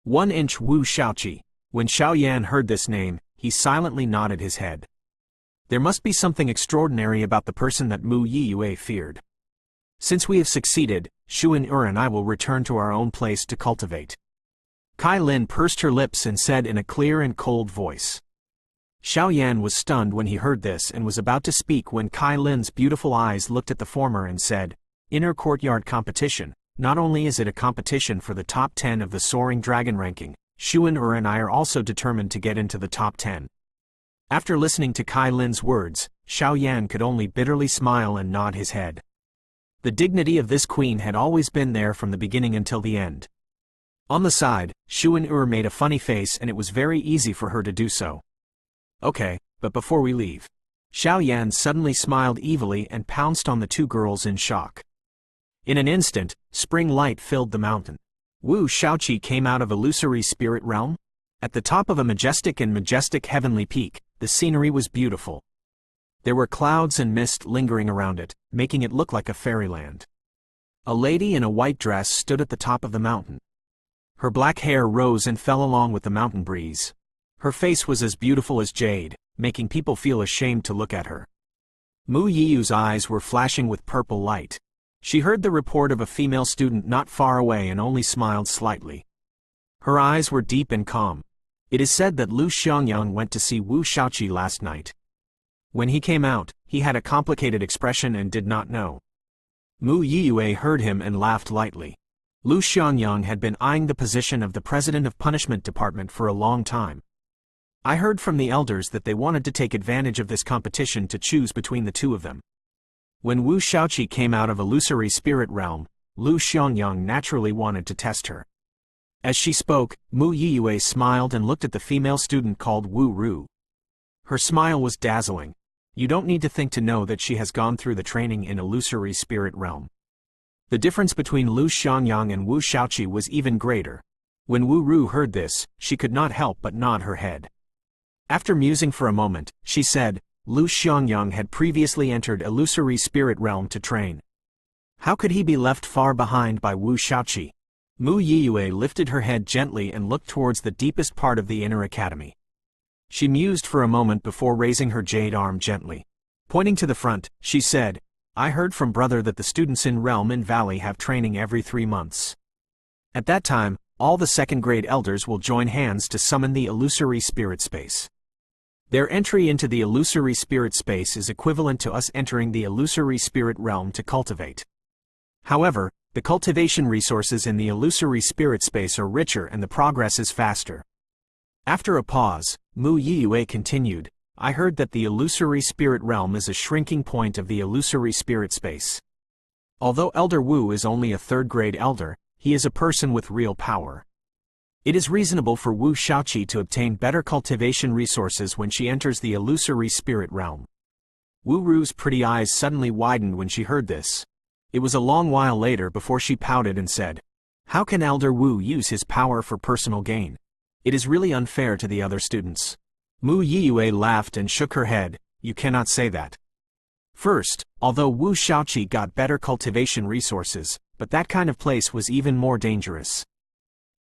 1-inch Wu Shaoqi. When Xiaoyan heard this name, he silently nodded his head. There must be something extraordinary about the person that Mu Yiyue feared. Since we have succeeded, Xuan and I will return to our own place to cultivate. Kai Lin pursed her lips and said in a clear and cold voice. Xiaoyan was stunned when he heard this and was about to speak when Kai Lin's beautiful eyes looked at the former and said, "Inner courtyard competition. Not only is it a competition for the top 10 of the Soaring Dragon ranking, Xuan and I are also determined to get into the top 10. After listening to Kai Lin's words, Xiaoyan could only bitterly smile and nod his head. The dignity of this queen had always been there from the beginning until the end. On the side, Xuan made a funny face and it was very easy for her to do so. Okay, but before we leave. Xiaoyan suddenly smiled evilly and pounced on the two girls in shock. In an instant, spring light filled the mountain. Wu Shaoqi came out of illusory spirit realm. At the top of a majestic heavenly peak, the scenery was beautiful. There were clouds and mist lingering around it, making it look like a fairyland. A lady in a white dress stood at the top of the mountain. Her black hair rose and fell along with the mountain breeze. Her face was as beautiful as jade, making people feel ashamed to look at her. Mu Yiyu's eyes were flashing with purple light. She heard the report of a female student not far away and only smiled slightly. Her eyes were deep and calm. It is said that Lu Xiangyang went to see Wu Shaoqi last night. When he came out, he had a complicated expression and did not know. Mu Yiyue heard him and laughed lightly. Lu Xiangyang had been eyeing the position of the president of punishment department for a long time. I heard from the elders that they wanted to take advantage of this competition to choose between the two of them. When Wu Shaoqi came out of illusory spirit realm, Lu Xiangyang naturally wanted to test her. As she spoke, Mu Yiyue smiled and looked at the female student called Wu Ru. Her smile was dazzling. You don't need to think to know that she has gone through the training in illusory spirit realm. The difference between Lu Xiangyang and Wu Shaoqi was even greater. When Wu Ru heard this, she could not help but nod her head. After musing for a moment, she said, Lu Xiangyang had previously entered illusory spirit realm to train. How could he be left far behind by Wu Shaoqi? Mu Yiyue lifted her head gently and looked towards the deepest part of the inner academy. She mused for a moment before raising her jade arm gently. Pointing to the front, she said, I heard from brother that the students in Realm and Valley have training every 3 months. At that time, all the second-grade elders will join hands to summon the illusory spirit space. Their entry into the illusory spirit space is equivalent to us entering the illusory spirit realm to cultivate. However, the cultivation resources in the illusory spirit space are richer and the progress is faster. After a pause, Mu Yiyue continued, I heard that the illusory spirit realm is a shrinking point of the illusory spirit space. Although Elder Wu is only a 3rd-grade elder, he is a person with real power. It is reasonable for Wu Shaoqi to obtain better cultivation resources when she enters the illusory spirit realm. Wu Ru's pretty eyes suddenly widened when she heard this. It was a long while later before she pouted and said, How can Elder Wu use his power for personal gain? It is really unfair to the other students. Mu Yiyue laughed and shook her head, You cannot say that. First, although Wu Shaoqi got better cultivation resources, but that kind of place was even more dangerous.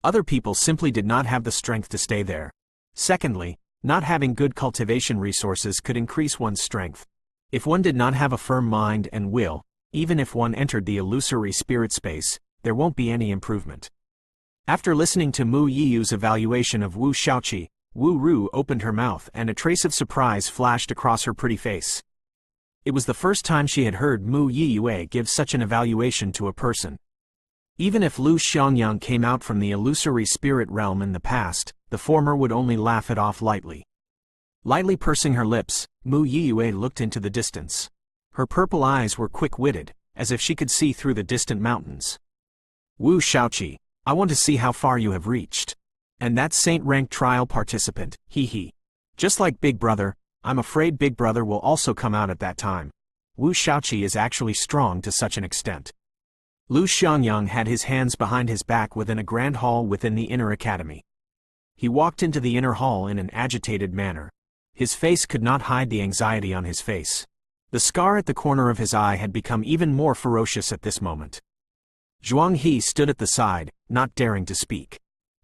Other people simply did not have the strength to stay there. Secondly, not having good cultivation resources could increase one's strength. If one did not have a firm mind and will, even if one entered the illusory spirit space, there won't be any improvement. After listening to Mu Yiyu's evaluation of Wu Shaoqi, Wu Ru opened her mouth and a trace of surprise flashed across her pretty face. It was the first time she had heard Mu Yiyue give such an evaluation to a person. Even if Lu Xiangyang came out from the illusory spirit realm in the past, the former would only laugh it off lightly. Lightly pursing her lips, Mu Yiyue looked into the distance. Her purple eyes were quick-witted, as if she could see through the distant mountains. Wu Shaoqi, I want to see how far you have reached. And that saint-ranked trial participant, hee. Just like Big Brother, I'm afraid Big Brother will also come out at that time. Wu Shaoqi is actually strong to such an extent. Lu Xiangyang had his hands behind his back within a grand hall within the inner academy. He walked into the inner hall in an agitated manner. His face could not hide the anxiety on his face. The scar at the corner of his eye had become even more ferocious at this moment. Zhuang He stood at the side, not daring to speak.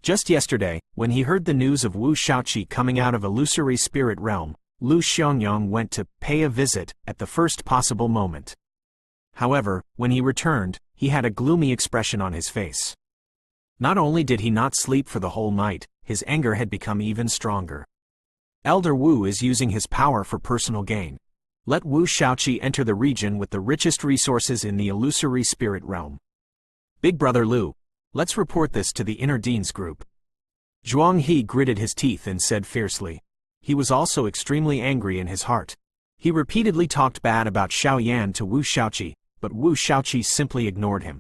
Just yesterday, when he heard the news of Wu Shaoqi coming out of illusory spirit realm, Lu Xiangyang went to pay a visit at the first possible moment. However, when he returned, he had a gloomy expression on his face. Not only did he not sleep for the whole night, his anger had become even stronger. Elder Wu is using his power for personal gain. Let Wu Shaoqi enter the region with the richest resources in the illusory spirit realm. Big Brother Lu, let's report this to the Inner Deans group. Zhuang He gritted his teeth and said fiercely. He was also extremely angry in his heart. He repeatedly talked bad about Xiao Yan to Wu Shaoqi, but Wu Shaoqi simply ignored him.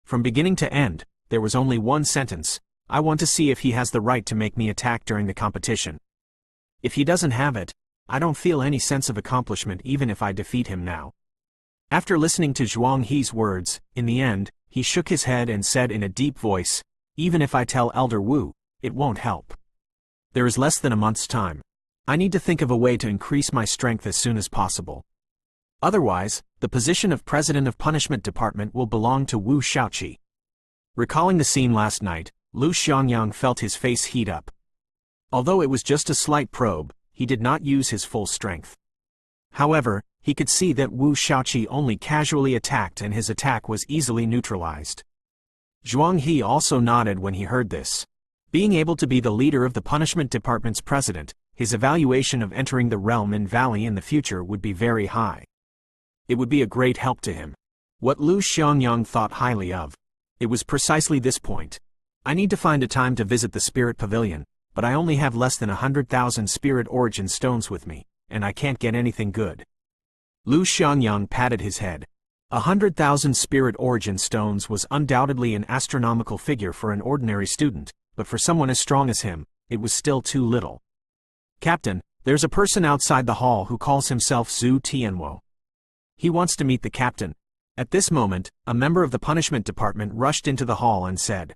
From beginning to end, there was only one sentence: I want to see if he has the right to make me attack during the competition. If he doesn't have it, I don't feel any sense of accomplishment even if I defeat him now. After listening to Zhuang He's words, in the end, he shook his head and said in a deep voice, even if I tell Elder Wu, it won't help. There is less than a month's time. I need to think of a way to increase my strength as soon as possible. Otherwise, the position of President of Punishment Department will belong to Wu Shaoqi. Recalling the scene last night, Lu Xiangyang felt his face heat up. Although it was just a slight probe, he did not use his full strength. However, he could see that Wu Shaoqi only casually attacked and his attack was easily neutralized. Zhuang He also nodded when he heard this. Being able to be the leader of the Punishment Department's president, his evaluation of entering the realm in Valley in the future would be very high. It would be a great help to him. What Lu Xiangyang thought highly of. It was precisely this point. I need to find a time to visit the Spirit Pavilion, but I only have less than 100,000 Spirit Origin Stones with me, and I can't get anything good. Lu Xiangyang patted his head. 100,000 Spirit Origin Stones was undoubtedly an astronomical figure for an ordinary student, but for someone as strong as him, it was still too little. Captain, there's a person outside the hall who calls himself C299. He wants to meet the captain. At this moment, a member of the punishment department rushed into the hall and said,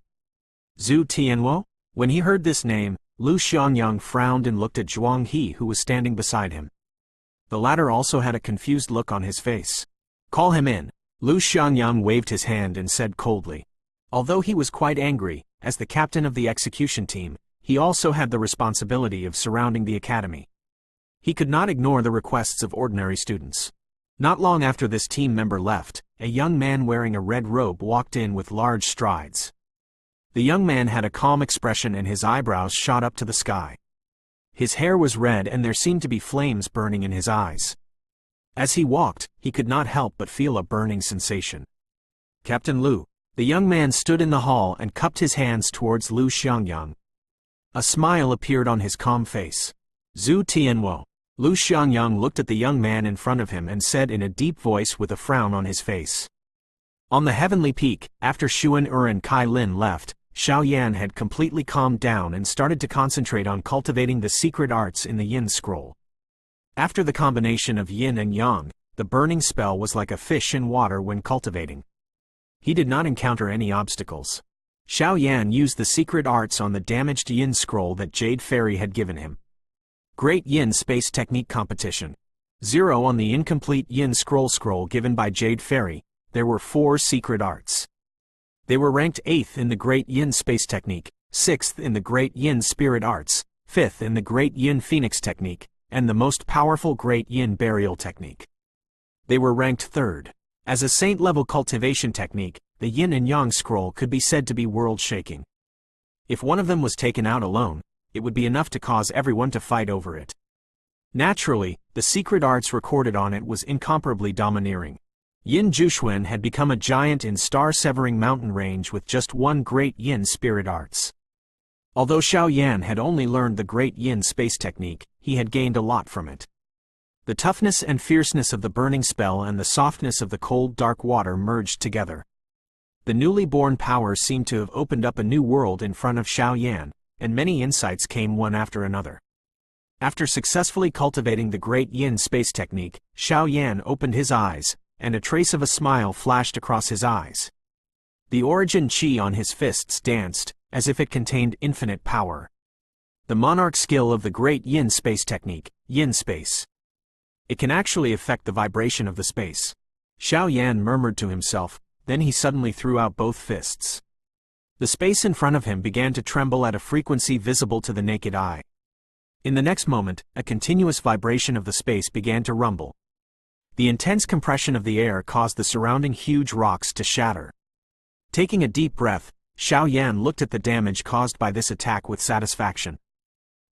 C299? When he heard this name, Lu Xiangyang frowned and looked at Zhuang He who was standing beside him. The latter also had a confused look on his face. Call him in. Lu Xiangyang waved his hand and said coldly. Although he was quite angry, as the captain of the execution team, he also had the responsibility of surrounding the academy. He could not ignore the requests of ordinary students. Not long after this team member left, a young man wearing a red robe walked in with large strides. The young man had a calm expression and his eyebrows shot up to the sky. His hair was red and there seemed to be flames burning in his eyes. As he walked, he could not help but feel a burning sensation. Captain Lu. The young man stood in the hall and cupped his hands towards Lu Xiangyang. A smile appeared on his calm face. C299. Lu Xiangyang looked at the young man in front of him and said in a deep voice with a frown on his face. On the heavenly peak, after Xuan and Kai Lin left, Xiao Yan had completely calmed down and started to concentrate on cultivating the secret arts in the Yin scroll. After the combination of yin and yang, the burning spell was like a fish in water when cultivating. He did not encounter any obstacles. Xiao Yan used the secret arts on the damaged yin scroll that Jade Fairy had given him. Great Yin Space Technique Competition. 0 on the incomplete Yin scroll given by Jade Fairy, there were 4 secret arts. They were ranked 8th in the Great Yin Space Technique, 6th in the Great Yin Spirit Arts, 5th in the Great Yin Phoenix Technique, and the most powerful Great Yin Burial Technique. They were ranked 3rd. As a saint-level cultivation technique, the Yin and Yang scroll could be said to be world-shaking. If one of them was taken out alone, it would be enough to cause everyone to fight over it. Naturally, the secret arts recorded on it was incomparably domineering. Yin Juxuan had become a giant in star-severing mountain range with just one Great Yin Spirit Arts. Although Xiao Yan had only learned the Great Yin Space Technique, he had gained a lot from it. The toughness and fierceness of the burning spell and the softness of the cold dark water merged together. The newly born power seemed to have opened up a new world in front of Xiao Yan, and many insights came one after another. After successfully cultivating the Great Yin Space Technique, Xiao Yan opened his eyes, and a trace of a smile flashed across his eyes. The origin chi on his fists danced, as if it contained infinite power. The monarch skill of the Great Yin Space Technique, Yin Space. It can actually affect the vibration of the space. Xiao Yan murmured to himself, then he suddenly threw out both fists. The space in front of him began to tremble at a frequency visible to the naked eye. In the next moment, a continuous vibration of the space began to rumble. The intense compression of the air caused the surrounding huge rocks to shatter. Taking a deep breath, Xiaoyan looked at the damage caused by this attack with satisfaction.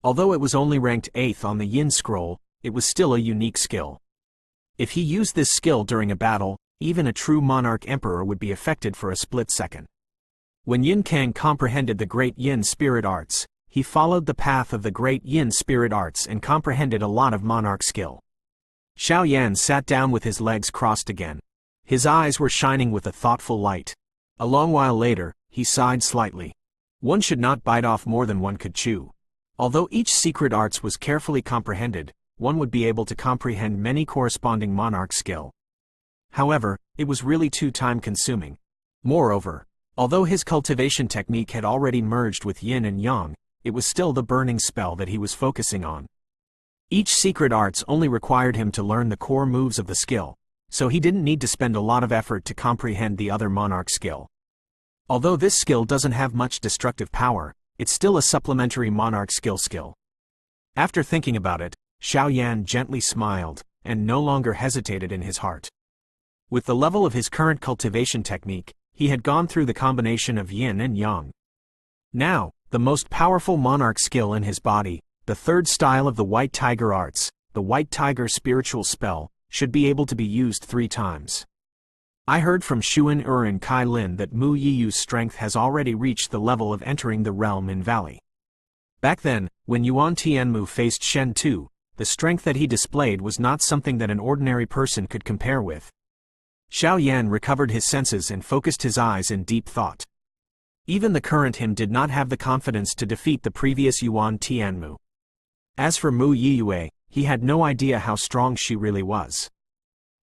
Although it was only ranked 8th on the Yin scroll, it was still a unique skill. If he used this skill during a battle, even a true monarch emperor would be affected for a split second. When Yin Kang comprehended the great Yin spirit arts, he followed the path of the great Yin spirit arts and comprehended a lot of monarch skill. Xiaoyan sat down with his legs crossed again. His eyes were shining with a thoughtful light. A long while later, he sighed slightly. One should not bite off more than one could chew. Although each secret arts was carefully comprehended, one would be able to comprehend many corresponding monarch skill. However, it was really too time-consuming. Moreover, although his cultivation technique had already merged with yin and yang, it was still the burning spell that he was focusing on. Each secret arts only required him to learn the core moves of the skill, so he didn't need to spend a lot of effort to comprehend the other monarch skill. Although this skill doesn't have much destructive power, it's still a supplementary monarch skill. After thinking about it, Xiaoyan gently smiled, and no longer hesitated in his heart. With the level of his current cultivation technique, he had gone through the combination of yin and yang. Now, the most powerful monarch skill in his body, the third style of the White Tiger arts, the White Tiger spiritual spell, should be able to be used 3 times. I heard from Xuan and Kai Lin that Mu Yiyu's strength has already reached the level of entering the realm in Valley. Back then, when Yuan Tianmu faced Shen Tu, the strength that he displayed was not something that an ordinary person could compare with. Xiaoyan recovered his senses and focused his eyes in deep thought. Even the current him did not have the confidence to defeat the previous Yuan Tianmu. As for Mu Yiyue, he had no idea how strong she really was.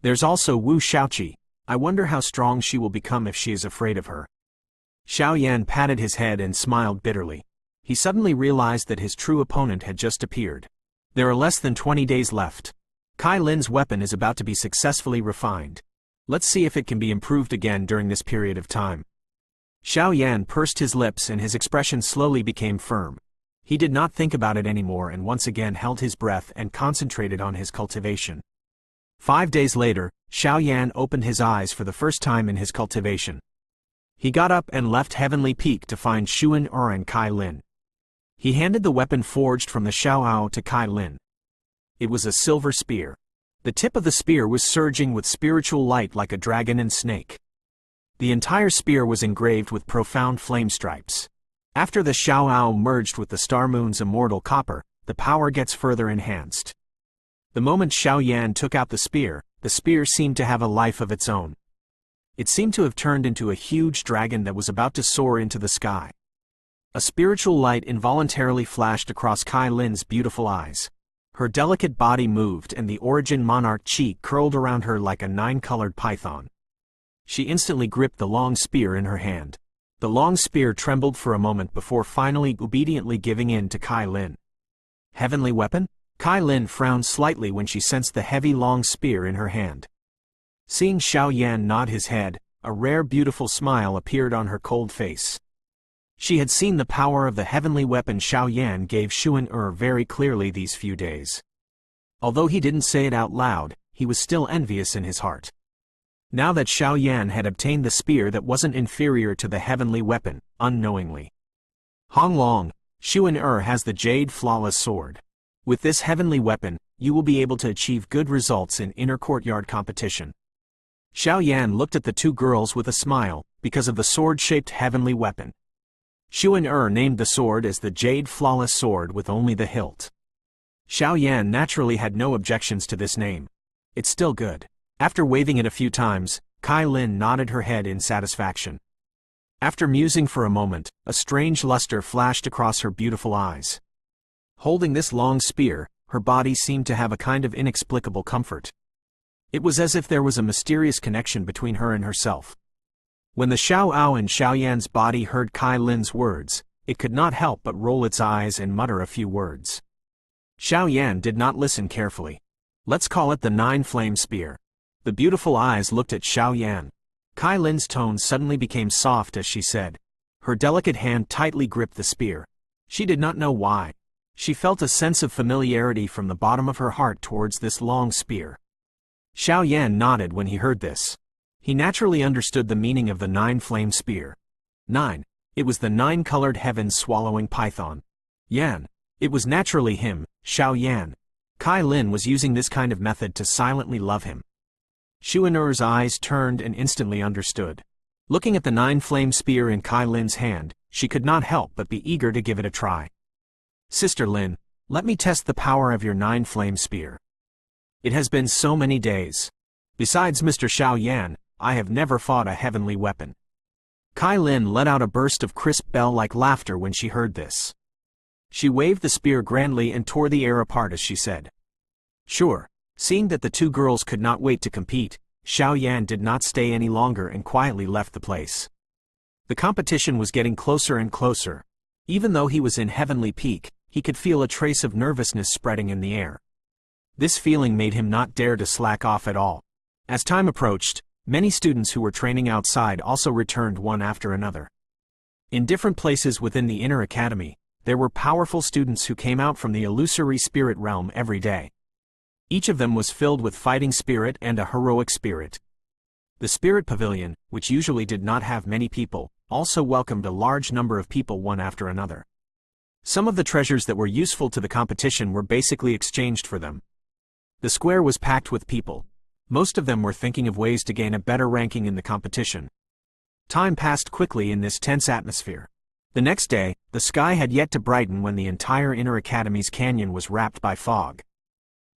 There's also Wu Shaoqi. I wonder how strong she will become if she is afraid of her. Xiaoyan patted his head and smiled bitterly. He suddenly realized that his true opponent had just appeared. There are less than 20 days left. Kai Lin's weapon is about to be successfully refined. Let's see if it can be improved again during this period of time. Xiaoyan pursed his lips and his expression slowly became firm. He did not think about it anymore and once again held his breath and concentrated on his cultivation. 5 days later, Xiaoyan opened his eyes for the first time in his cultivation. He got up and left Heavenly Peak to find Xuan and Kai Lin. He handed the weapon forged from the Xiaoao to Kai Lin. It was a silver spear. The tip of the spear was surging with spiritual light like a dragon and snake. The entire spear was engraved with profound flame stripes. After the Xiaoao merged with the Star Moon's immortal copper, the power gets further enhanced. The moment Xiaoyan took out the spear seemed to have a life of its own. It seemed to have turned into a huge dragon that was about to soar into the sky. A spiritual light involuntarily flashed across Kai Lin's beautiful eyes. Her delicate body moved and the origin monarch chi curled around her like a 9-colored python. She instantly gripped the long spear in her hand. The long spear trembled for a moment before finally obediently giving in to Kai Lin. Heavenly weapon? Kai Lin frowned slightly when she sensed the heavy long spear in her hand. Seeing Xiaoyan nod his head, a rare beautiful smile appeared on her cold face. She had seen the power of the heavenly weapon Xiaoyan gave Xuan very clearly these few days. Although he didn't say it out loud, he was still envious in his heart. Now that Xiaoyan had obtained the spear that wasn't inferior to the heavenly weapon, unknowingly. Honglong, Xuan has the Jade Flawless Sword. With this heavenly weapon, you will be able to achieve good results in inner courtyard competition. Xiaoyan looked at the 2 girls with a smile, because of the sword-shaped heavenly weapon. Xuan named the sword as the Jade Flawless Sword with only the hilt. Xiaoyan naturally had no objections to this name. It's still good. After waving it a few times, Kai Lin nodded her head in satisfaction. After musing for a moment, a strange luster flashed across her beautiful eyes. Holding this long spear, her body seemed to have a kind of inexplicable comfort. It was as if there was a mysterious connection between her and herself. When the Xiaoao and Xiaoyan's body heard Kai Lin's words, it could not help but roll its eyes and mutter a few words. Xiaoyan did not listen carefully. Let's call it the 9-flame spear. The beautiful eyes looked at Xiaoyan. Kai Lin's tone suddenly became soft as she said, Her delicate hand tightly gripped the spear. She did not know why. She felt a sense of familiarity from the bottom of her heart towards this long spear. Xiaoyan nodded when he heard this. He naturally understood the meaning of the 9-flame spear. 9. It was the 9-colored heavens swallowing python. Yan. It was naturally him, Xiaoyan. Kai Lin was using this kind of method to silently love him. Xuan'er's eyes turned and instantly understood. Looking at the 9-flame spear in Kai Lin's hand, she could not help but be eager to give it a try. Sister Lin, let me test the power of your 9-flame spear. It has been so many days. Besides Mr. Xiaoyan, I have never fought a heavenly weapon. Kai Lin let out a burst of crisp bell-like laughter when she heard this. She waved the spear grandly and tore the air apart as she said. Sure. Seeing that the two girls could not wait to compete, Xiaoyan did not stay any longer and quietly left the place. The competition was getting closer and closer. Even though he was in Heavenly Peak, he could feel a trace of nervousness spreading in the air. This feeling made him not dare to slack off at all. As time approached, many students who were training outside also returned one after another. In different places within the inner academy, there were powerful students who came out from the illusory spirit realm every day. Each of them was filled with fighting spirit and a heroic spirit. The spirit pavilion, which usually did not have many people, also welcomed a large number of people one after another. Some of the treasures that were useful to the competition were basically exchanged for them. The square was packed with people. Most of them were thinking of ways to gain a better ranking in the competition. Time passed quickly in this tense atmosphere. The next day, the sky had yet to brighten when the entire Inner Academy's canyon was wrapped by fog.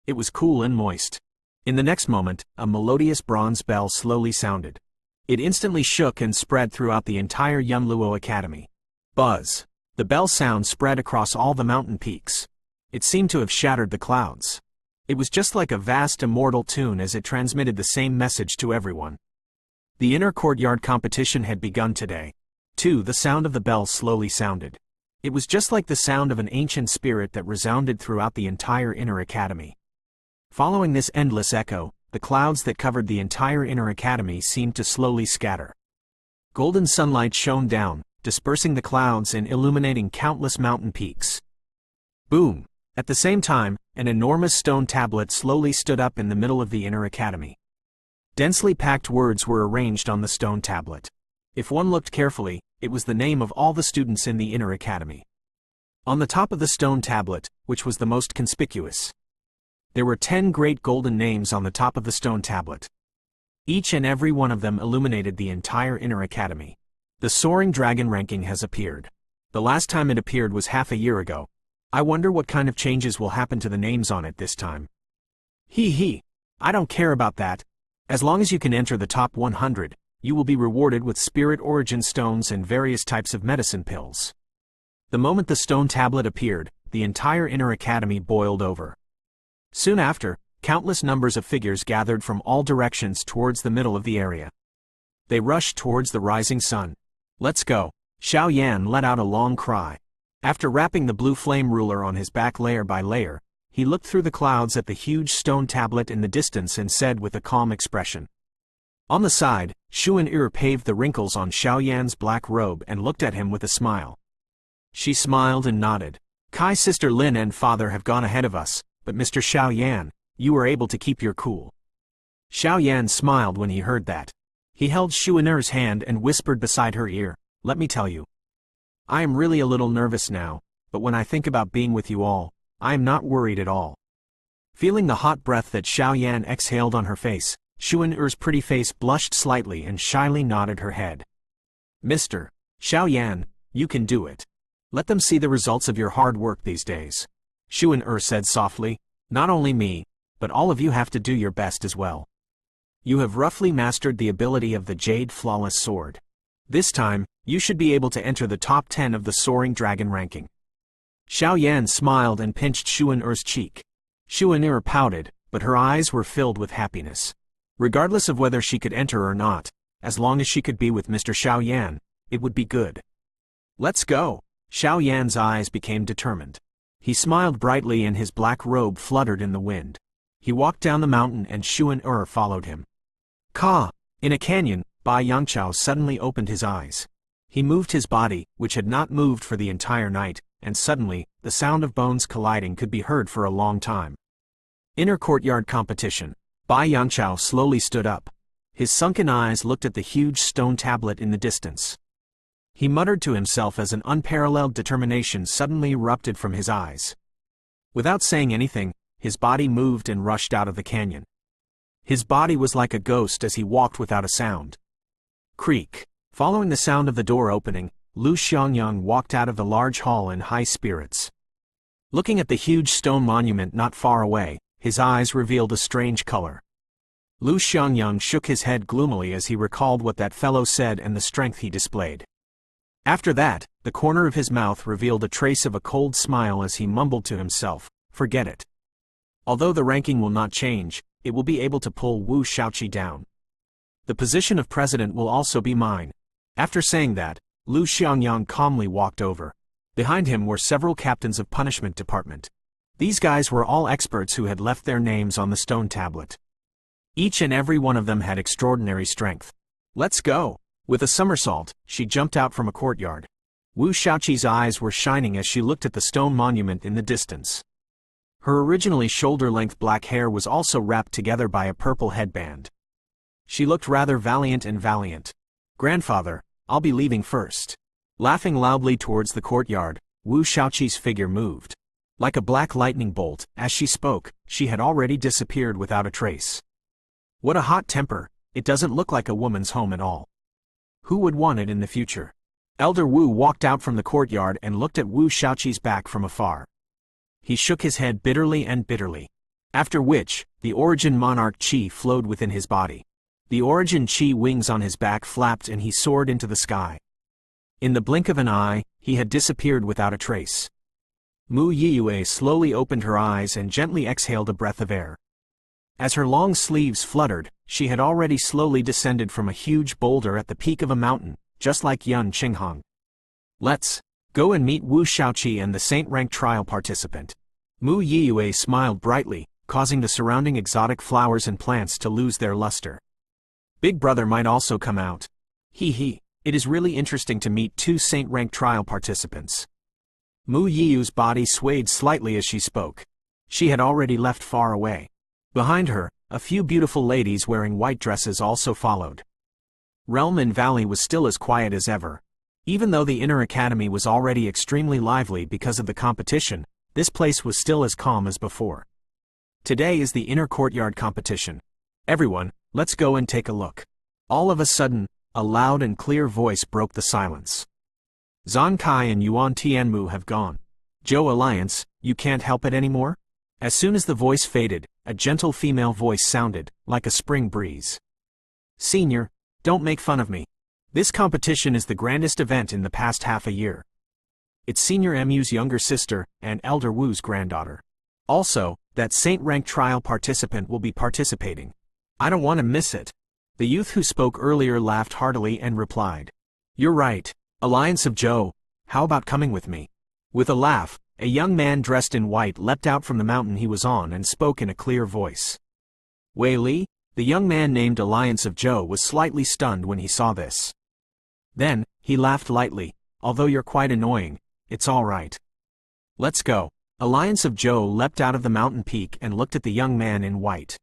It was cool and moist. In the next moment, a melodious bronze bell slowly sounded. It instantly shook and spread throughout the entire Yunluo Academy. Buzz. The bell sound spread across all the mountain peaks. It seemed to have shattered the clouds. It was just like a vast immortal tune as it transmitted the same message to everyone. The inner courtyard competition had begun today. Too, the sound of the bell slowly sounded. It was just like the sound of an ancient spirit that resounded throughout the entire Inner Academy. Following this endless echo, the clouds that covered the entire Inner Academy seemed to slowly scatter. Golden sunlight shone down, dispersing the clouds and illuminating countless mountain peaks. Boom! At the same time, an enormous stone tablet slowly stood up in the middle of the Inner Academy. Densely packed words were arranged on the stone tablet. If one looked carefully, it was the name of all the students in the Inner Academy. On the top of the stone tablet, which was the most conspicuous, there were 10 great golden names on the top of the stone tablet. Each and every one of them illuminated the entire Inner Academy. The Soaring Dragon ranking has appeared. The last time it appeared was half a year ago. I wonder what kind of changes will happen to the names on it this time. I don't care about that. As long as you can enter the top 100, you will be rewarded with spirit origin stones and various types of medicine pills. The moment the stone tablet appeared, the entire Inner Academy boiled over. Soon after, countless numbers of figures gathered from all directions towards the middle of the area. They rushed towards the rising sun. Let's go. Xiaoyan let out a long cry. After wrapping the blue flame ruler on his back layer by layer, he looked through the clouds at the huge stone tablet in the distance and said with a calm expression. On the side, Xuan'er paved the wrinkles on Xiaoyan's black robe and looked at him with a smile. She smiled and nodded. Kai's sister Lin and father have gone ahead of us, but Mr. Xiaoyan, you were able to keep your cool. Xiaoyan smiled when he heard that. He held Xuan'er's hand and whispered beside her ear, let me tell you. I am really a little nervous now, but when I think about being with you all, I am not worried at all. Feeling the hot breath that Xiaoyan exhaled on her face, Xuan'er's pretty face blushed slightly and shyly nodded her head. Mr. Xiaoyan, you can do it. Let them see the results of your hard work these days. Xuan'er said softly, not only me, but all of you have to do your best as well. You have roughly mastered the ability of the Jade Flawless Sword. This time, you should be able to enter the top 10 of the Soaring Dragon ranking. Xiaoyan smiled and pinched Xuan'er's cheek. Xuan'er pouted, but her eyes were filled with happiness. Regardless of whether she could enter or not, as long as she could be with Mr. Xiaoyan, it would be good. Let's go! Xiaoyan's eyes became determined. He smiled brightly and his black robe fluttered in the wind. He walked down the mountain and Xuan'er followed him. In a canyon, Bai Yangchao suddenly opened his eyes. He moved his body, which had not moved for the entire night, and suddenly, the sound of bones colliding could be heard for a long time. Inner courtyard competition. Bai Yangchao slowly stood up. His sunken eyes looked at the huge stone tablet in the distance. He muttered to himself as an unparalleled determination suddenly erupted from his eyes. Without saying anything, his body moved and rushed out of the canyon. His body was like a ghost as he walked without a sound. Creak. Following the sound of the door opening, Lu Xiangyang walked out of the large hall in high spirits. Looking at the huge stone monument not far away, his eyes revealed a strange color. Lu Xiangyang shook his head gloomily as he recalled what that fellow said and the strength he displayed. After that, the corner of his mouth revealed a trace of a cold smile as he mumbled to himself, "Forget it. Although the ranking will not change, it will be able to pull Wu Shaoqi down. The position of president will also be mine." After saying that, Lu Xiangyang calmly walked over. Behind him were several captains of punishment department. These guys were all experts who had left their names on the stone tablet. Each and every one of them had extraordinary strength. "Let's go!" With a somersault, she jumped out from a courtyard. Wu Shaoqi's eyes were shining as she looked at the stone monument in the distance. Her originally shoulder-length black hair was also wrapped together by a purple headband. She looked rather valiant and valiant. "Grandfather, I'll be leaving first." Laughing loudly towards the courtyard, Wu Shaoqi's figure moved. Like a black lightning bolt, as she spoke, she had already disappeared without a trace. What a hot temper, it doesn't look like a woman's home at all. Who would want it in the future? Elder Wu walked out from the courtyard and looked at Wu Shaoqi's back from afar. He shook his head bitterly and bitterly. After which, the origin monarch Qi flowed within his body. The origin Qi wings on his back flapped and he soared into the sky. In the blink of an eye, he had disappeared without a trace. Mu Yiyue slowly opened her eyes and gently exhaled a breath of air. As her long sleeves fluttered, she had already slowly descended from a huge boulder at the peak of a mountain, just like Yun Qinghong. "Let's go and meet Wu Shaoqi and the saint-rank trial participant." Mu Yiyue smiled brightly, causing the surrounding exotic flowers and plants to lose their luster. "Big brother might also come out. He. It is really interesting to meet two saint-rank trial participants." Mu Yiyu's body swayed slightly as she spoke. She had already left far away. Behind her, a few beautiful ladies wearing white dresses also followed. Realm and Valley was still as quiet as ever. Even though the inner academy was already extremely lively because of the competition, this place was still as calm as before. Today is the inner courtyard competition. "Everyone, let's go and take a look." All of a sudden, a loud and clear voice broke the silence. "Zhang Kai and Yuan Tianmu have gone. Zhou Alliance, you can't help it anymore?" As soon as the voice faded, a gentle female voice sounded, like a spring breeze. "Senior, don't make fun of me. This competition is the grandest event in the past half a year. It's Senior Mu's younger sister, and Elder Wu's granddaughter. Also, that saint-rank trial participant will be participating. I don't want to miss it." The youth who spoke earlier laughed heartily and replied, "You're right, Alliance of Zhou, how about coming with me?" With a laugh, a young man dressed in white leapt out from the mountain he was on and spoke in a clear voice. Wei Li, the young man named Alliance of Zhou, was slightly stunned when he saw this. Then, he laughed lightly, "Although you're quite annoying, it's all right. Let's go." Alliance of Zhou leapt out of the mountain peak and looked at the young man in white.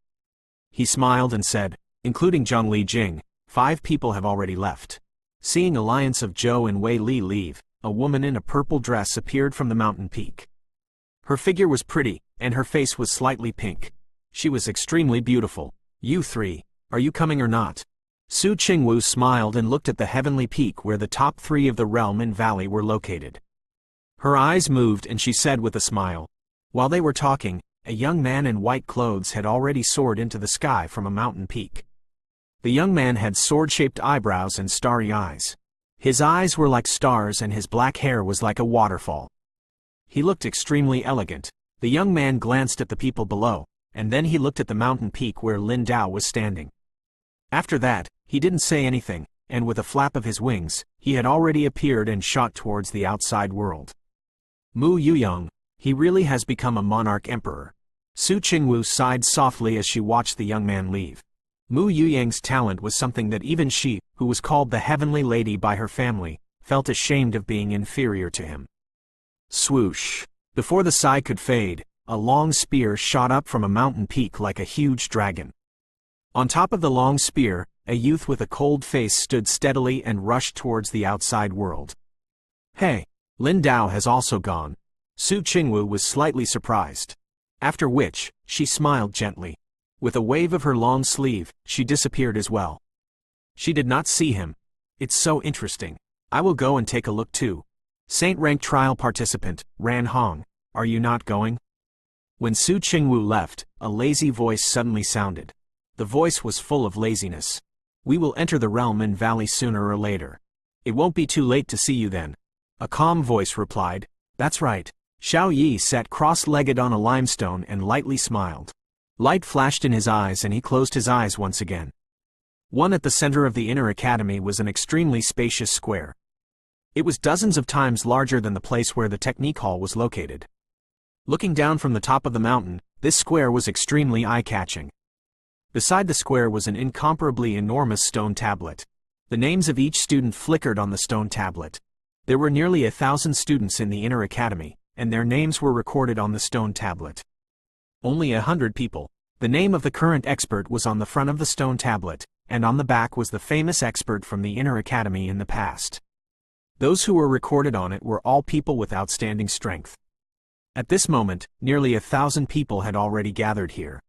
He smiled and said, "Including Zhang Li Jing, 5 people have already left." Seeing Alliance of Zhou and Wei Li leave, a woman in a purple dress appeared from the mountain peak. Her figure was pretty, and her face was slightly pink. She was extremely beautiful. "You 3, are you coming or not?" Su Qingwu smiled and looked at the heavenly peak where the top 3 of the realm and valley were located. Her eyes moved and she said with a smile. While they were talking, a young man in white clothes had already soared into the sky from a mountain peak. The young man had sword-shaped eyebrows and starry eyes. His eyes were like stars and his black hair was like a waterfall. He looked extremely elegant. The young man glanced at the people below, and then he looked at the mountain peak where Lin Dao was standing. After that, he didn't say anything, and with a flap of his wings, he had already appeared and shot towards the outside world. Mu Yuyang, he really has become a monarch emperor. Su Qingwu sighed softly as she watched the young man leave. Mu Yuyang's talent was something that even she, who was called the Heavenly Lady by her family, felt ashamed of being inferior to him. Swoosh! Before the sigh could fade, a long spear shot up from a mountain peak like a huge dragon. On top of the long spear, a youth with a cold face stood steadily and rushed towards the outside world. Hey, Lin Dao has also gone. Su Qingwu was slightly surprised. After which, she smiled gently. With a wave of her long sleeve, she disappeared as well. She did not see him. It's so interesting. I will go and take a look too. Saint rank trial participant, Ran Hong, are you not going? When Su Qingwu left, a lazy voice suddenly sounded. The voice was full of laziness. We will enter the realm in valley sooner or later. It won't be too late to see you then. A calm voice replied. That's right. Xiao Yi sat cross-legged on a limestone and lightly smiled. Light flashed in his eyes and he closed his eyes once again. One at the center of the inner academy was an extremely spacious square. It was dozens of times larger than the place where the technique hall was located. Looking down from the top of the mountain, this square was extremely eye-catching. Beside the square was an incomparably enormous stone tablet. The names of each student flickered on the stone tablet. There were nearly 1,000 students in the inner academy, and their names were recorded on the stone tablet. Only 100 people. The name of the current expert was on the front of the stone tablet, and on the back was the famous expert from the inner academy in the past. Those who were recorded on it were all people with outstanding strength. At this moment, nearly 1,000 people had already gathered here.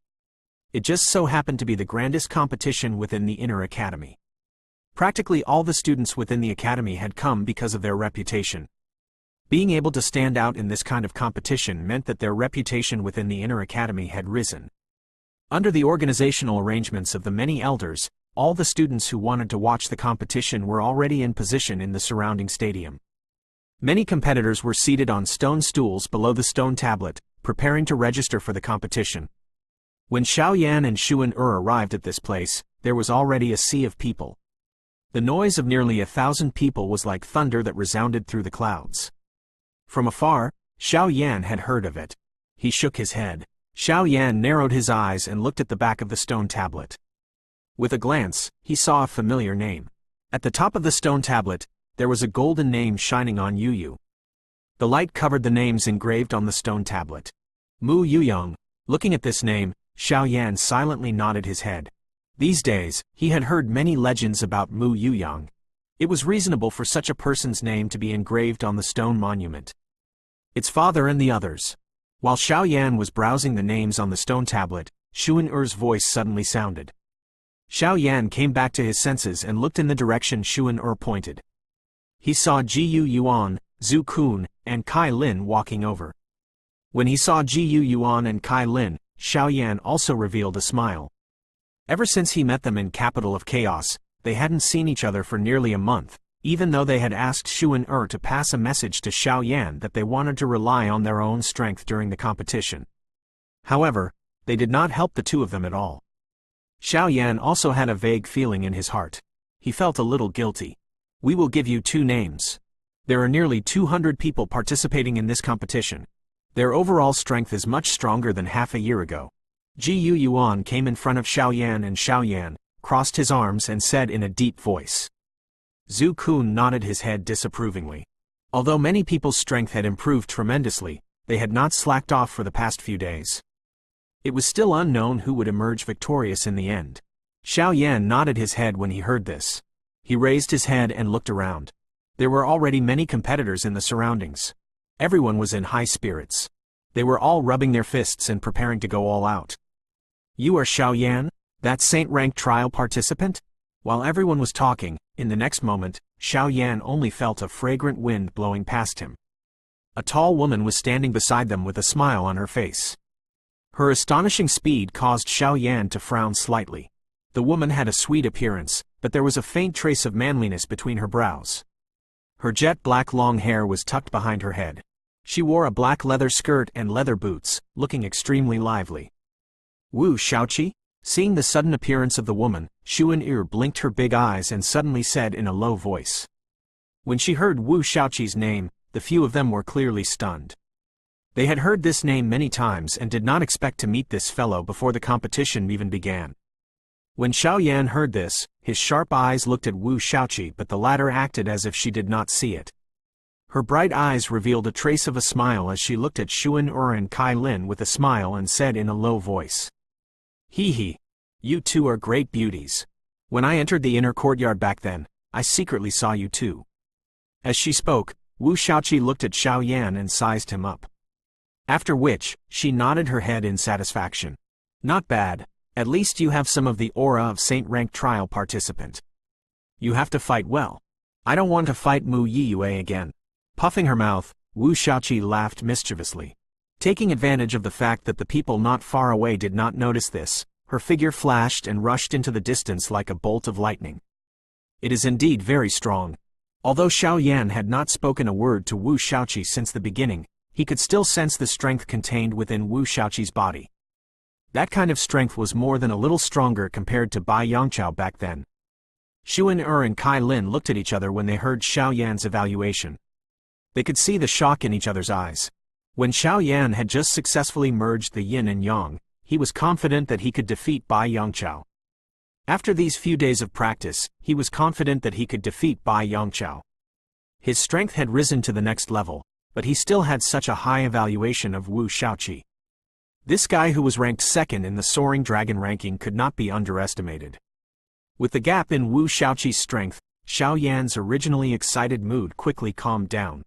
It just so happened to be the grandest competition within the inner academy. Practically all the students within the academy had come because of their reputation. Being able to stand out in this kind of competition meant that their reputation within the inner academy had risen. Under the organizational arrangements of the many elders, all the students who wanted to watch the competition were already in position in the surrounding stadium. Many competitors were seated on stone stools below the stone tablet, preparing to register for the competition. When Xiao Yan and Xuan arrived at this place, there was already a sea of people. The noise of nearly 1,000 people was like thunder that resounded through the clouds. From afar, Xiao Yan had heard of it. He shook his head. Xiao Yan narrowed his eyes and looked at the back of the stone tablet. With a glance, he saw a familiar name. At the top of the stone tablet, there was a golden name shining on Yu. The light covered the names engraved on the stone tablet. Mu Yuyong. Looking at this name, Xiao Yan silently nodded his head. These days, he had heard many legends about Mu Yuyong. It was reasonable for such a person's name to be engraved on the stone monument. Its father and the others. While Xiao Yan was browsing the names on the stone tablet, Xuan voice suddenly sounded. Xiao Yan came back to his senses and looked in the direction Xuan pointed. He saw Jiyu Yuan, Zhu Kun, and Kai Lin walking over. When he saw Jiyu Yuan and Kai Lin, Xiao Yan also revealed a smile. Ever since he met them in Capital of Chaos, they hadn't seen each other for nearly a month, even though they had asked Xuan to pass a message to Xiao Yan that they wanted to rely on their own strength during the competition. However, they did not help the two of them at all. Xiao Yan also had a vague feeling in his heart. He felt a little guilty. We will give you 2 names. There are nearly 200 people participating in this competition. Their overall strength is much stronger than half a year ago. Jiyu Yuan came in front of Xiao Yan and Xiao Yan crossed his arms and said in a deep voice. Zhu Kun nodded his head disapprovingly. Although many people's strength had improved tremendously, they had not slacked off for the past few days. It was still unknown who would emerge victorious in the end. Xiao Yan nodded his head when he heard this. He raised his head and looked around. There were already many competitors in the surroundings. Everyone was in high spirits. They were all rubbing their fists and preparing to go all out. You are Xiao Yan, that saint-rank trial participant? While everyone was talking, in the next moment, Xiao Yan only felt a fragrant wind blowing past him. A tall woman was standing beside them with a smile on her face. Her astonishing speed caused Xiao Yan to frown slightly. The woman had a sweet appearance, but there was a faint trace of manliness between her brows. Her jet black long hair was tucked behind her head. She wore a black leather skirt and leather boots, looking extremely lively. Wu Shaoqi? Seeing the sudden appearance of the woman, Xuan blinked her big eyes and suddenly said in a low voice. When she heard Wu Shaoqi's name, the few of them were clearly stunned. They had heard this name many times and did not expect to meet this fellow before the competition even began. When Xiaoyan heard this, his sharp eyes looked at Wu Shaoqi, but the latter acted as if she did not see it. Her bright eyes revealed a trace of a smile as she looked at Xuan and Kai Lin with a smile and said in a low voice, "Hee hee. You two are great beauties. When I entered the inner courtyard back then, I secretly saw you too." As she spoke, Wu Shaoqi looked at Xiaoyan and sized him up. After which, she nodded her head in satisfaction. "Not bad. At least you have some of the aura of Saint-rank trial participant. You have to fight well. I don't want to fight Mu Yiyue again." Puffing her mouth, Wu Shaoqi laughed mischievously. Taking advantage of the fact that the people not far away did not notice this, her figure flashed and rushed into the distance like a bolt of lightning. It is indeed very strong. Although Xiaoyan had not spoken a word to Wu Shaoqi since the beginning, he could still sense the strength contained within Wu Shaoqi's body. That kind of strength was more than a little stronger compared to Bai Yongqiao back then. Xuan and Kai Lin looked at each other when they heard Xiaoyan's evaluation. They could see the shock in each other's eyes. When Xiaoyan had just successfully merged the yin and yang, he was confident that he could defeat Bai Yongqiao. After these few days of practice, he was confident that he could defeat Bai Yongqiao. His strength had risen to the next level, but he still had such a high evaluation of Wu Shaoqi. This guy who was ranked second in the Soaring Dragon ranking could not be underestimated. With the gap in Wu Shaoqi's strength, Xiaoyan's originally excited mood quickly calmed down.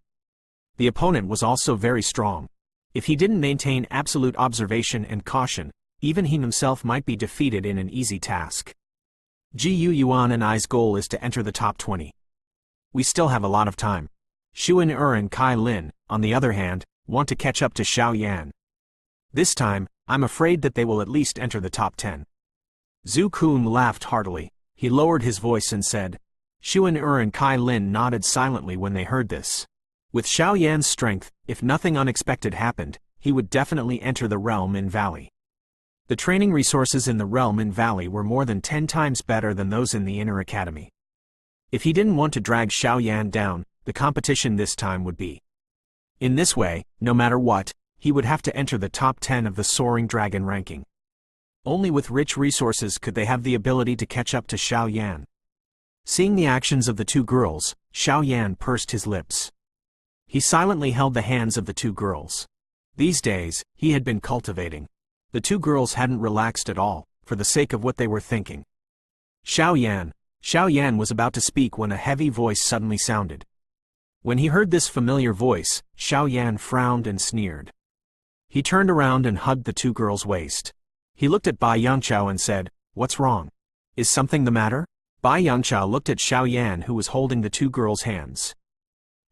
The opponent was also very strong. If he didn't maintain absolute observation and caution, even he himself might be defeated in an easy task. Ji Yuan and I's goal is to enter the top 20. We still have a lot of time. Xuan and Kai Lin, on the other hand, want to catch up to Xiaoyan. This time, I'm afraid that they will at least enter the top 10. Zhu Kun laughed heartily. He lowered his voice and said. Xuan and Kai Lin nodded silently when they heard this. With Xiaoyan's strength, if nothing unexpected happened, he would definitely enter the realm in Valley. The training resources in the realm in Valley were more than 10 times better than those in the inner academy. If he didn't want to drag Xiaoyan down, the competition this time would be. In this way, no matter what, he would have to enter the top 10 of the Soaring Dragon ranking. Only with rich resources could they have the ability to catch up to Xiaoyan. Seeing the actions of the two girls, Xiaoyan pursed his lips. He silently held the hands of the two girls. These days, he had been cultivating. The two girls hadn't relaxed at all, for the sake of what they were thinking. Xiaoyan was about to speak when a heavy voice suddenly sounded. When he heard this familiar voice, Xiaoyan frowned and sneered. He turned around and hugged the two girls' waist. He looked at Bai Yongqiao and said, "What's wrong? Is something the matter?" Bai Yongqiao looked at Xiaoyan, who was holding the two girls' hands.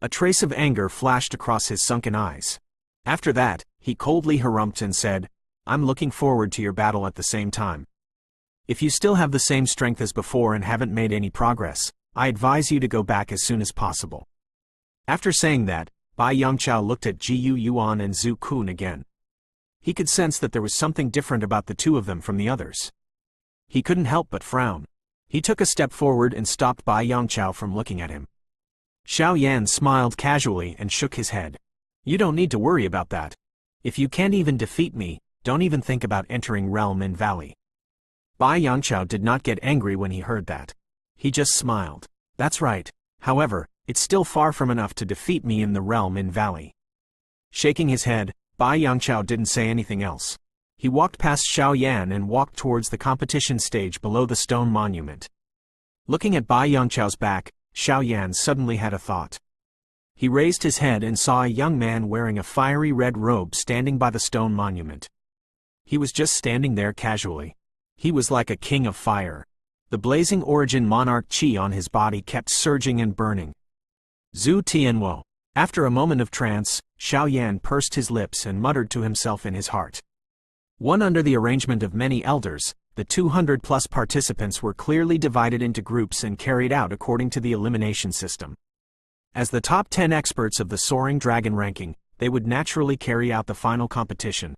A trace of anger flashed across his sunken eyes. After that, he coldly harumphed and said, "I'm looking forward to your battle at the same time. If you still have the same strength as before and haven't made any progress, I advise you to go back as soon as possible." After saying that, Bai Yongqiao looked at Ji Yuan and Zhu Kun again. He could sense that there was something different about the two of them from the others. He couldn't help but frown. He took a step forward and stopped Bai Yongqiao from looking at him. Xiaoyan smiled casually and shook his head. "You don't need to worry about that. If you can't even defeat me, don't even think about entering Realm in Valley." Bai Yongqiao did not get angry when he heard that. He just smiled. "That's right. However, it's still far from enough to defeat me in the Realm in Valley." Shaking his head, Bai Yongqiao didn't say anything else. He walked past Xiaoyan and walked towards the competition stage below the stone monument. Looking at Bai Yongqiao's back, Xiaoyan suddenly had a thought. He raised his head and saw a young man wearing a fiery red robe standing by the stone monument. He was just standing there casually. He was like a king of fire. The blazing origin monarch chi on his body kept surging and burning. Zhu Tianwo. After a moment of trance, Xiaoyan pursed his lips and muttered to himself in his heart. One under the arrangement of many elders, the 200+ participants were clearly divided into groups and carried out according to the elimination system. As the top 10 experts of the Soaring Dragon ranking, they would naturally carry out the final competition.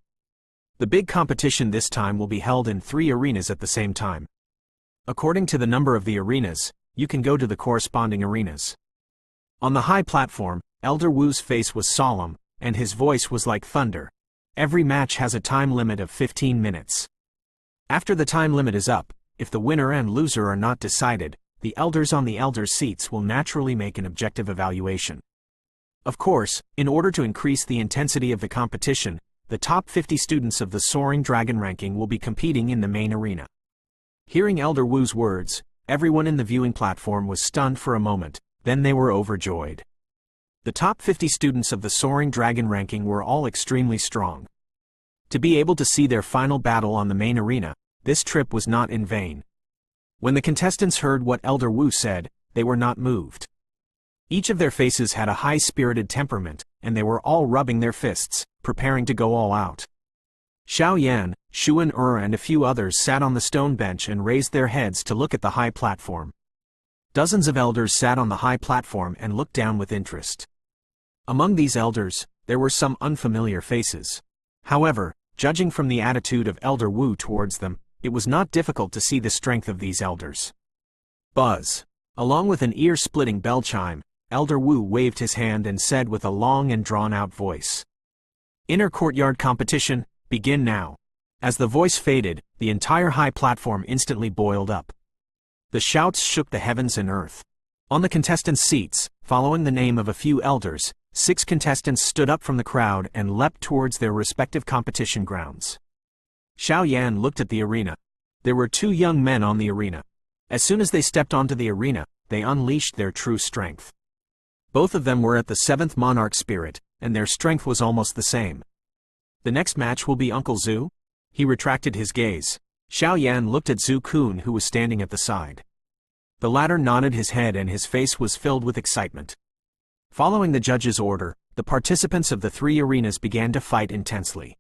The big competition this time will be held in 3 arenas at the same time. According to the number of the arenas, you can go to the corresponding arenas. On the high platform, Elder Wu's face was solemn, and his voice was like thunder. Every match has a time limit of 15 minutes. After the time limit is up, if the winner and loser are not decided, the elders on the elders' seats will naturally make an objective evaluation. Of course, in order to increase the intensity of the competition, the top 50 students of the Soaring Dragon ranking will be competing in the main arena. Hearing Elder Wu's words, everyone in the viewing platform was stunned for a moment, then they were overjoyed. The top 50 students of the Soaring Dragon ranking were all extremely strong. To be able to see their final battle on the main arena, this trip was not in vain. When the contestants heard what Elder Wu said, they were not moved. Each of their faces had a high-spirited temperament, and they were all rubbing their fists, preparing to go all out. Xiao Yan, Xuan and a few others sat on the stone bench and raised their heads to look at the high platform. Dozens of elders sat on the high platform and looked down with interest. Among these elders, there were some unfamiliar faces. However, judging from the attitude of Elder Wu towards them, it was not difficult to see the strength of these elders. Buzz! Along with an ear-splitting bell chime, Elder Wu waved his hand and said with a long and drawn-out voice, "Inner courtyard competition, begin now." As the voice faded, the entire high platform instantly boiled up. The shouts shook the heavens and earth. On the contestants' seats, following the name of a few elders, 6 contestants stood up from the crowd and leapt towards their respective competition grounds. Xiao Yan looked at the arena. There were 2 young men on the arena. As soon as they stepped onto the arena, they unleashed their true strength. Both of them were at the 7th Monarch Spirit, and their strength was almost the same. The next match will be Uncle Zhu? He retracted his gaze. Xiao Yan looked at Zhu Kun, who was standing at the side. The latter nodded his head and his face was filled with excitement. Following the judge's order, the participants of the 3 arenas began to fight intensely.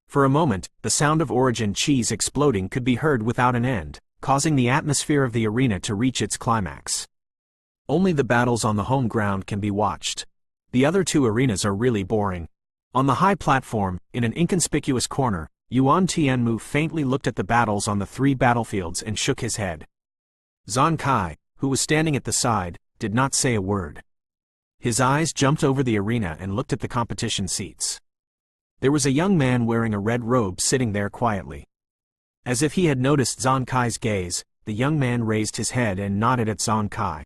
For a moment, the sound of origin cheese exploding could be heard without an end, causing the atmosphere of the arena to reach its climax. Only the battles on the home ground can be watched. The other 2 arenas are really boring. On the high platform, in an inconspicuous corner, Yuan Tianmu faintly looked at the battles on the 3 battlefields and shook his head. Zhang Kai, who was standing at the side, did not say a word. His eyes jumped over the arena and looked at the competition seats. There was a young man wearing a red robe sitting there quietly. As if he had noticed Zhang Kai's gaze, the young man raised his head and nodded at Zhang Kai.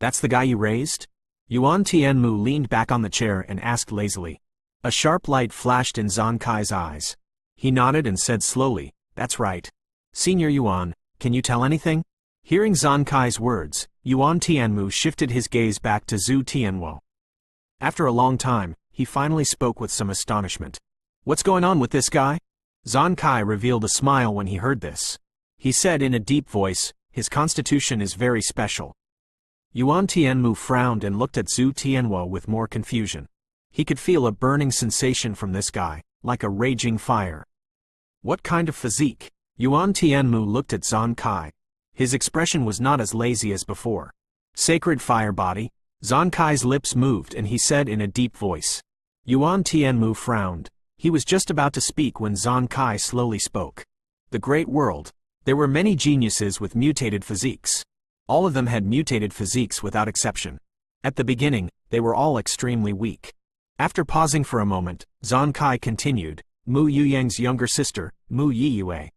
"That's the guy you raised?" Yuan Tianmu leaned back on the chair and asked lazily. A sharp light flashed in Zhang Kai's eyes. He nodded and said slowly, "That's right. Senior Yuan, can you tell anything?" Hearing Zhang Kai's words, Yuan Tianmu shifted his gaze back to Zhu Tianwo. After a long time, he finally spoke with some astonishment. "What's going on with this guy?" Zhang Kai revealed a smile when he heard this. He said in a deep voice, "His constitution is very special." Yuan Tianmu frowned and looked at Zhu Tianwo with more confusion. He could feel a burning sensation from this guy, like a raging fire. What kind of physique? Yuan Tianmu looked at Zhang Kai. His expression was not as lazy as before. "Sacred fire body?" Zhang Kai's lips moved and he said in a deep voice. Yuan Tianmu frowned. He was just about to speak when Zhang Kai slowly spoke. "The great world. There were many geniuses with mutated physiques. All of them had mutated physiques without exception. At the beginning, they were all extremely weak." After pausing for a moment, Zhang Kai continued, "Mu Yuyang's younger sister, Mu Yiyue.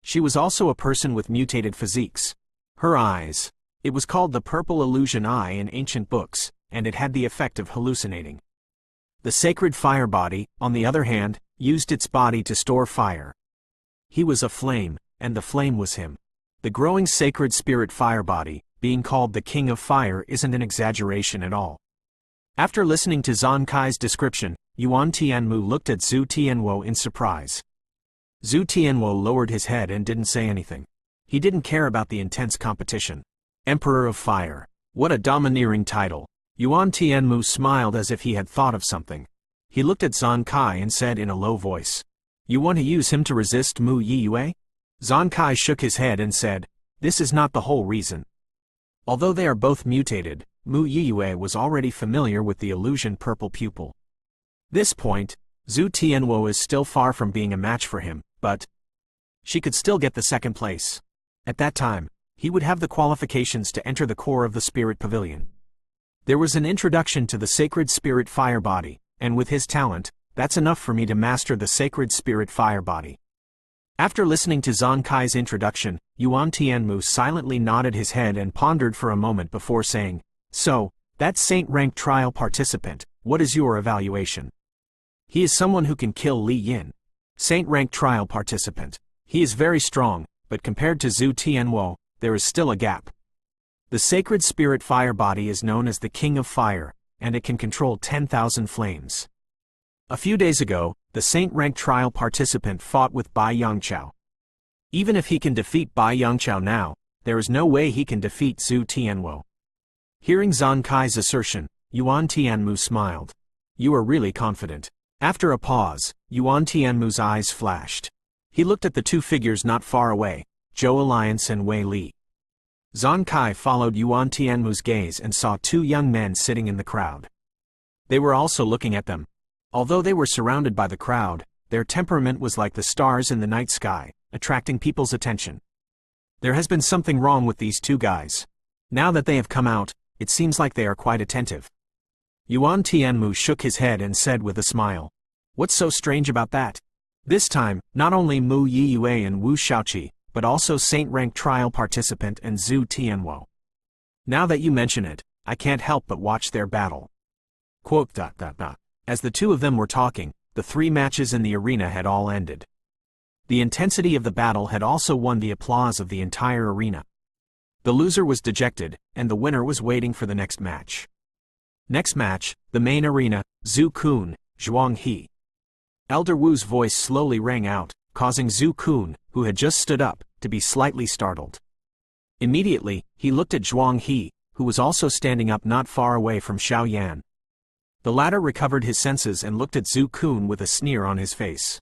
She was also a person with mutated physiques. Her eyes. It was called the purple illusion eye in ancient books, and it had the effect of hallucinating. The sacred fire body, on the other hand, used its body to store fire. He was a flame, and the flame was him. The growing sacred spirit fire body, being called the king of fire, isn't an exaggeration at all." After listening to Zhang Kai's description, Yuan Tianmu looked at Zhu Tianwo in surprise. Zhu Tianwo lowered his head and didn't say anything. He didn't care about the intense competition. Emperor of Fire. What a domineering title. Yuan Tianmu smiled as if he had thought of something. He looked at Zhang Kai and said in a low voice, "You want to use him to resist Mu Yiyue?" Zhang Kai shook his head and said, "This is not the whole reason. Although they are both mutated, Mu Yiyue was already familiar with the illusion purple pupil. This point, Zhu Tianwo is still far from being a match for him, but she could still get the 2nd place. At that time, he would have the qualifications to enter the core of the Spirit Pavilion. There was an introduction to the Sacred Spirit Fire Body, and with his talent, that's enough for me to master the Sacred Spirit Fire Body." After listening to Zhang Kai's introduction, Yuan Tianmu silently nodded his head and pondered for a moment before saying, "So, that Saint-rank trial participant, what is your evaluation?" "He is someone who can kill Li Yin." Saint-rank trial participant. "He is very strong, but compared to Zhu Tianwo, there is still a gap." The sacred spirit fire body is known as the King of Fire, and it can control 10,000 flames. A few days ago, the Saint-rank trial participant fought with Bai Yangchao. Even if he can defeat Bai Yangchao now, there is no way he can defeat Zhu Tianwo. Hearing Zhang Kai's assertion, Yuan Tianmu smiled. "You are really confident." After a pause, Yuan Tianmu's eyes flashed. He looked at the two figures not far away, Zhou Alliance and Wei Li. Zhang Kai followed Yuan Tianmu's gaze and saw two young men sitting in the crowd. They were also looking at them. Although they were surrounded by the crowd, their temperament was like the stars in the night sky, attracting people's attention. There has been something wrong with these two guys. Now that they have come out, it seems like they are quite attentive. Yuan Tianmu shook his head and said with a smile, "What's so strange about that?" This time, not only Mu Yiyue and Wu Shaoqi, but also Saint-rank trial participant and Zhu Tianwo. Now that you mention it, I can't help but watch their battle. Quote. As the two of them were talking, the 3 matches in the arena had all ended. The intensity of the battle had also won the applause of the entire arena. The loser was dejected, and the winner was waiting for the next match. Next match, the main arena, Zhu Kun, Zhuang He. Elder Wu's voice slowly rang out, causing Zhu Kun, who had just stood up, to be slightly startled. Immediately, he looked at Zhuang He, who was also standing up not far away from Xiao Yan. The latter recovered his senses and looked at Zhu Kun with a sneer on his face.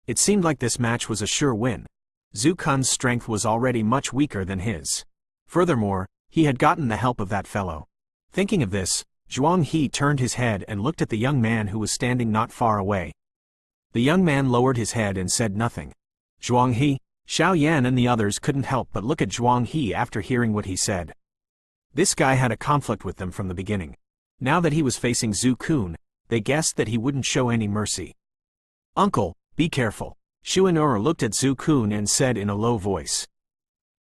It seemed like this match was a sure win. Zhu Kun's strength was already much weaker than his. Furthermore, he had gotten the help of that fellow. Thinking of this, Zhuang He turned his head and looked at the young man who was standing not far away. The young man lowered his head and said nothing. Zhuang He, Xiao Yan and the others couldn't help but look at Zhuang He after hearing what he said. This guy had a conflict with them from the beginning. Now that he was facing Zhu Kun, they guessed that he wouldn't show any mercy. "Uncle, be careful." Xuan'er looked at Zhu Kun and said in a low voice.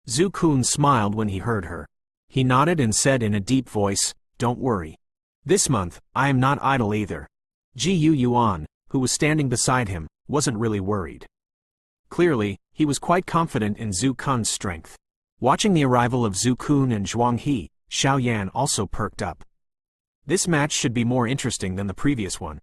Zhu Kun smiled when he heard her. He nodded and said in a deep voice, "Don't worry. This month, I am not idle either." Ji Yuan, who was standing beside him, wasn't really worried. Clearly, he was quite confident in Zhu Kun's strength. Watching the arrival of Zhu Kun and Zhuang He, Xiao Yan also perked up. This match should be more interesting than the previous one.